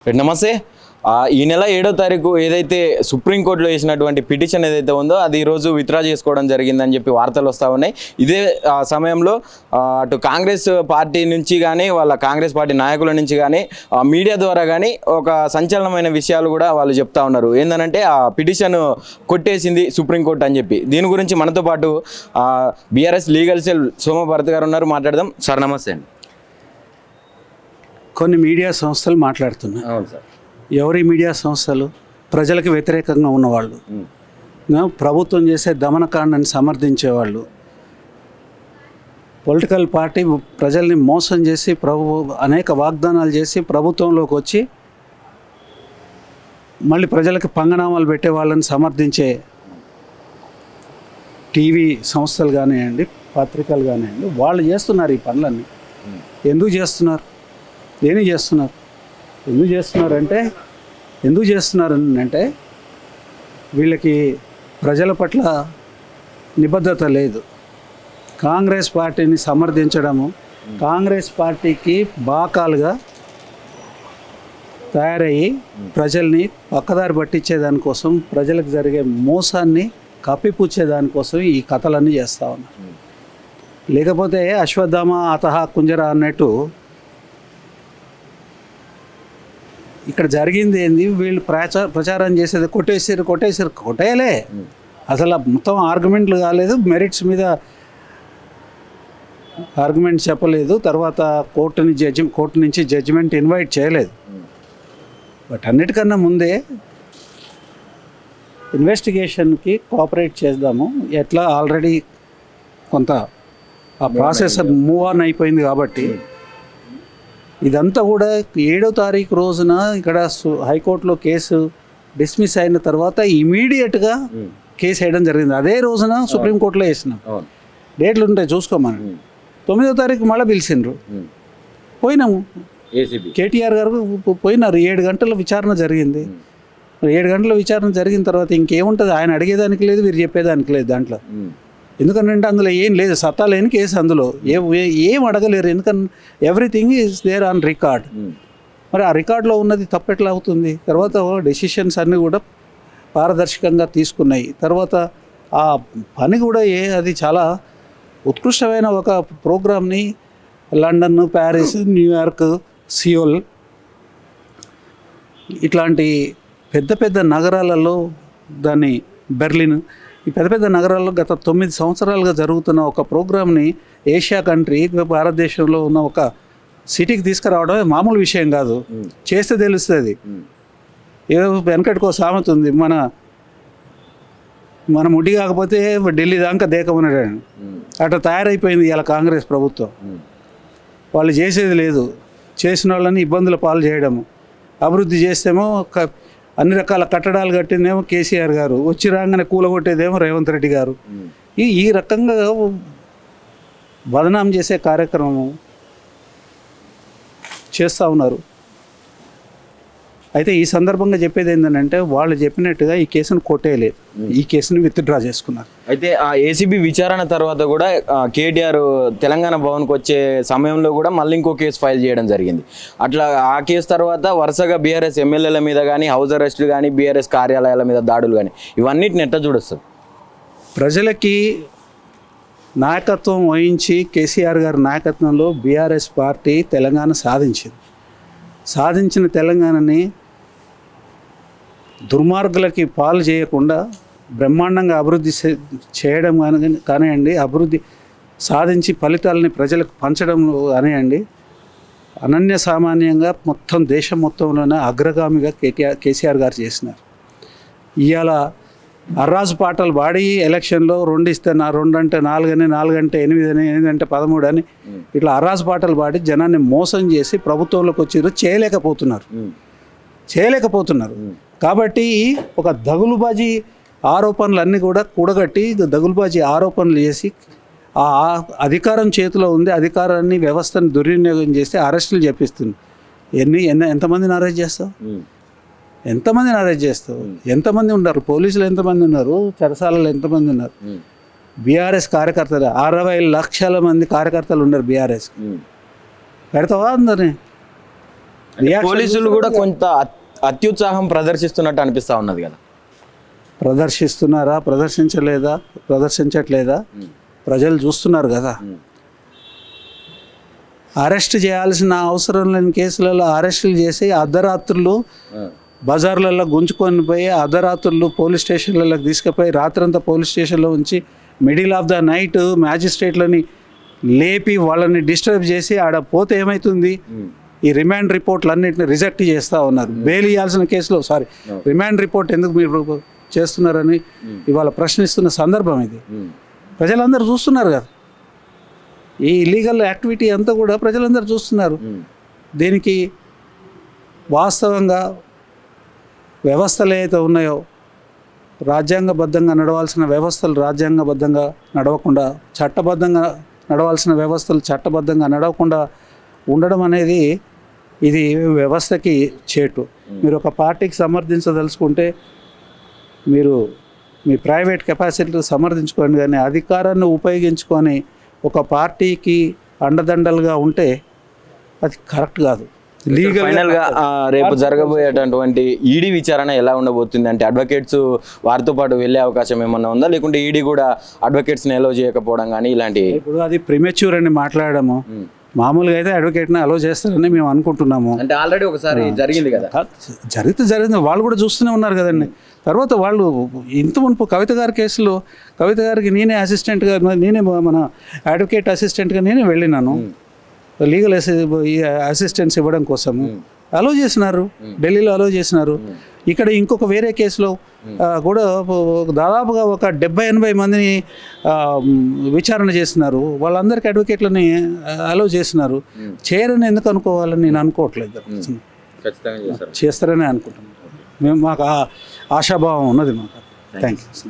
నమస్తే. ఈ నెల 7వ తారీఖు ఏదైతే సుప్రీంకోర్టులో వేసినటువంటి పిటిషన్ ఏదైతే ఉందో అది ఈరోజు విత్డ్రా చేసుకోవడం జరిగిందని చెప్పి వార్తలు వస్తూ ఉన్నాయి. ఇదే సమయంలో అటు కాంగ్రెస్ పార్టీ నుంచి కానీ వాళ్ళ కాంగ్రెస్ పార్టీ నాయకుల నుంచి కానీ మీడియా ద్వారా కానీ ఒక సంచలనమైన విషయాలు కూడా వాళ్ళు చెప్తా ఉన్నారు. ఏంటంటే ఆ పిటిషన్ కొట్టేసింది సుప్రీంకోర్టు అని చెప్పి. దీని గురించి మనతో పాటు బీఆర్ఎస్ లీగల్ సెల్ సోమభారత్ గారు ఉన్నారు, మాట్లాడదాం. సార్ నమస్తే అండి. కొన్ని మీడియా సంస్థలు మాట్లాడుతున్నాయి. అవును సార్. ఎవరి మీడియా సంస్థలు? ప్రజలకు వ్యతిరేకంగా ఉన్నవాళ్ళు, ప్రభుత్వం చేసే దమనకాండని సమర్థించేవాళ్ళు, పొలిటికల్ పార్టీ ప్రజల్ని మోసం చేసి అనేక వాగ్దానాలు చేసి ప్రభుత్వంలోకి వచ్చి మళ్ళీ ప్రజలకు పంగనామాలు పెట్టే వాళ్ళని సమర్థించే టీవీ సంస్థలు కానివ్వండి, పత్రికలు కానివ్వండి, వాళ్ళు చేస్తున్నారు ఈ పనులన్నీ. ఎందుకు చేస్తున్నారు? దేనికి చేస్తున్నారు? ఎందుకు చేస్తున్నారంటే వీళ్ళకి ప్రజల పట్ల నిబద్ధత లేదు. కాంగ్రెస్ పార్టీని సమర్థించడము, కాంగ్రెస్ పార్టీకి బాకాలుగా తయారయ్యి ప్రజల్ని పక్కదారి పట్టించేదానికోసం, ప్రజలకు జరిగే మోసాన్ని కప్పిపుచ్చేదానికోసం ఈ కథలన్నీ చేస్తూ ఉన్నారు. లేకపోతే అశ్వత్థామ అతహ కుంజర అన్నట్టు ఇక్కడ జరిగింది ఏంది? వీళ్ళు ప్రచారం చేసేది కొట్టేయలే. అసలు మొత్తం ఆర్గ్యుమెంట్లు కాలేదు, మెరిట్స్ మీద ఆర్గ్యుమెంట్ చెప్పలేదు, తర్వాత కోర్టు నుంచి జడ్జిమెంట్ ఇన్వైట్ చేయలేదు. బట్ అన్నిటికన్నా ముందే ఇన్వెస్టిగేషన్కి కోఆపరేట్ చేద్దాము, ఎట్లా ఆల్రెడీ కొంత ఆ ప్రాసెస్ మూవ్ ఆన్ అయిపోయింది కాబట్టి ఇదంతా కూడా 7వ తారీఖు రోజున ఇక్కడ హైకోర్టులో కేసు డిస్మిస్ అయిన తర్వాత ఇమీడియట్గా కేసు వేయడం జరిగింది. అదే రోజున సుప్రీంకోర్టులో వేసినాం. డేట్లు ఉంటాయి చూసుకోమని. 9వ తారీఖు మళ్ళీ పిలిచిండ్రు, పోయినాము. కేటీఆర్ గారు పోయినారు. 7 గంటల విచారణ జరిగింది. 7 గంటల విచారణ జరిగిన తర్వాత ఇంకేముంటుంది? ఆయన అడిగేదానికి లేదు, వీరు చెప్పేదానికి లేదు దాంట్లో. ఎందుకంటే అందులో ఏం లేదు, సత్తా లేని కేసు. అందులో ఏం అడగలేరు, ఎందుకంటే everything is there on record. మరి ఆ రికార్డులో ఉన్నది తప్పెట్లా అవుతుంది? తర్వాత డెసిషన్స్ అన్నీ కూడా పారదర్శకంగా తీసుకున్నాయి. తర్వాత ఆ పని కూడా అది చాలా ఉత్కృష్టమైన ఒక ప్రోగ్రామ్ని లండన్, ప్యారిస్, న్యూయార్క్, సియోల్ ఇట్లాంటి పెద్ద పెద్ద నగరాలలో, దాన్ని బెర్లిన్, ఈ పెద్ద పెద్ద నగరాల్లో గత 9 సంవత్సరాలుగా జరుగుతున్న ఒక ప్రోగ్రామ్ని ఏషియా కంట్రీ, భారతదేశంలో ఉన్న ఒక సిటీకి తీసుకురావడం మామూలు విషయం కాదు. చేస్తే తెలుస్తుంది. ఏదో వెనకటికో సామెత ఉంది, మన ముడి కాకపోతే ఢిల్లీ దాకా దేకమన్నాడు. అట్లా తయారైపోయింది ఇలా కాంగ్రెస్ ప్రభుత్వం. వాళ్ళు చేసేది లేదు, చేసిన వాళ్ళని ఇబ్బందుల పాలు చేయడము. అభివృద్ధి చేస్తేమో అన్ని రకాల కట్టడాలు కట్టిందేమో కేసీఆర్ గారు, వచ్చి రాగానే కూలగొట్టేదేమో రేవంత్ రెడ్డి గారు. ఈ రకంగా బదనాం చేసే కార్యక్రమం చేస్తూ ఉన్నారు. అయితే ఈ సందర్భంగా చెప్పేది ఏంటంటే వాళ్ళు చెప్పినట్టుగా ఈ కేసును కొట్టేయలేదు, ఈ కేసుని విత్డ్రా చేసుకున్నారు. అయితే ఆ ఏసీబీ విచారణ తర్వాత కూడా కేటీఆర్ తెలంగాణ భవన్కి వచ్చే సమయంలో కూడా మళ్ళీ ఇంకో కేసు ఫైల్ చేయడం జరిగింది. అట్లా ఆ కేసు తర్వాత వరుసగా బీఆర్ఎస్ ఎమ్మెల్యేల మీద కానీ, హౌస్ అరెస్టులు కానీ, బీఆర్ఎస్ కార్యాలయాల మీద దాడులు కానీ, ఇవన్నిటిని ఎట్లా చూడొస్తుంది? ప్రజలకి నాయకత్వం వహించి కేసీఆర్ గారి నాయకత్వంలో బీఆర్ఎస్ పార్టీ తెలంగాణ సాధించిన తెలంగాణని దుర్మార్గులకి పాలు చేయకుండా బ్రహ్మాండంగా అభివృద్ధి చేయడం కానివ్వండి, అభివృద్ధి సాధించి ఫలితాలని ప్రజలకు పంచడం కానివ్వండి, అనన్య సామాన్యంగా మొత్తం దేశం మొత్తంలోనే అగ్రగామిగా కేసీఆర్ గారు చేసినారు. ఇవాళ అర్రాజు పాటలు పాడి ఎలక్షన్లో 2 ఇస్తే 2 అంటే 4 అని, 4 అంటే 8 అని, 8 అంటే 13 అని ఇట్లా అర్రాజు పాటలు పాడి జనాన్ని మోసం చేసి ప్రభుత్వంలోకి వచ్చారు. చేయలేకపోతున్నారు. కాబట్టి ఒక దగులుబాజీ ఆరోపణలు అన్నీ కూడా కూడగట్టి దగులుబాజీ ఆరోపణలు చేసి ఆ అధికారం చేతిలో ఉంది, అధికారాన్ని వ్యవస్థను దుర్వినియోగం చేస్తే అరెస్టులు చేపిస్తుంది. ఎంతమందిని అరెస్ట్ చేస్తావు? ఎంతమంది ఉన్నారు? పోలీసులు ఎంతమంది ఉన్నారు? చెరసాలలో ఎంతమంది ఉన్నారు? బీఆర్ఎస్ కార్యకర్తలు 60 లక్షల మంది కార్యకర్తలు ఉన్నారు బీఆర్ఎస్. పెడతావా అందరినీ? పోలీసులు కూడా కొంత అత్యుత్సాహం ప్రదర్శిస్తున్నట్టు అనిపిస్తా ఉన్నది కదా. ప్రదర్శిస్తున్నారా, ప్రదర్శించట్లేదా ప్రజలు చూస్తున్నారు కదా. అరెస్ట్ చేయాల్సిన అవసరం లేని కేసులలో అరెస్టులు చేసి అర్ధరాత్రులు బజార్లలో గుంజుకొని పోయి అర్ధరాత్రులు పోలీస్ స్టేషన్లకు తీసుకుపోయి రాత్రంతా పోలీస్ స్టేషన్లో ఉంచి మిడిల్ ఆఫ్ ద నైట్ మ్యాజిస్ట్రేట్లని లేపి వాళ్ళని డిస్టర్బ్ చేసి ఆడ పోతే ఏమవుతుంది, ఈ రిమాండ్ రిపోర్ట్లు అన్నింటిని రిజెక్ట్ చేస్తూ ఉన్నారు. బెయిల్ ఇవ్వాల్సిన కేసులో రిమాండ్ రిపోర్ట్ ఎందుకు మీరు చేస్తున్నారని ఇవాళ ప్రశ్నిస్తున్న సందర్భం ఇది. ప్రజలందరూ చూస్తున్నారు కదా, ఈ ఇల్లీగల్ యాక్టివిటీ అంతా కూడా ప్రజలందరూ చూస్తున్నారు. దీనికి వాస్తవంగా వ్యవస్థలు ఏవైతే ఉన్నాయో రాజ్యాంగబద్ధంగా నడవాల్సిన వ్యవస్థలు రాజ్యాంగబద్ధంగా నడవకుండా, చట్టబద్ధంగా నడవాల్సిన వ్యవస్థలు చట్టబద్ధంగా నడవకుండా ఉండడం అనేది ఇది వ్యవస్థకి చేటు. మీరు ఒక పార్టీకి సమర్థించదలుచుకుంటే మీరు మీ ప్రైవేట్ కెపాసిటీలు సమర్థించుకోండి, కానీ అధికారాన్ని ఉపయోగించుకొని ఒక పార్టీకి అండదండలుగా ఉంటే అది కరెక్ట్ కాదు. ఫైనల్ గా రేపు జరగబోయేటటువంటి ఈడీ విచారణ ఎలా ఉండబోతుంది అంటే అడ్వకేట్స్ వారితో పాటు వెళ్ళే అవకాశం ఏమన్నా ఉందా, లేకుంటే ఈడీ కూడా అడ్వకేట్స్ ని అలో చేయకపోవడం కానీ ఇలాంటి? ఇప్పుడు అది ప్రిమెచ్యూర్ అని మాట్లాడము. మామూలుగా అయితే అడ్వకేట్ని అలో చేస్తారని మేము అనుకుంటున్నాము. అంటే ఆల్రెడీ ఒకసారి జరిగింది కదా. జరిగింది, వాళ్ళు కూడా చూస్తూనే ఉన్నారు కదండి. తర్వాత వాళ్ళు ఇంత మునుపు కవిత గారి కేసులో కవిత గారికి నేనే అసిస్టెంట్గా, నేనే మన అడ్వకేట్ అసిస్టెంట్గా నేనే వెళ్ళినాను లీగల్ అసిస్టెన్స్ ఇవ్వడం కోసము. అలో చేసినారు, ఢిల్లీలో అలో చేసినారు. ఇక్కడ ఇంకొక వేరే కేసులో కూడా దాదాపుగా ఒక 70-80 మందిని విచారణ చేస్తున్నారు. వాళ్ళందరికీ అడ్వకేట్లని అలో చేసినారు. చేయరని ఎందుకు అనుకోవాలని నేను అనుకోవట్లేదు, చేస్తారని అనుకుంటున్నాను. మాకు ఆశాభావం ఉన్నది మాకు. Thank you.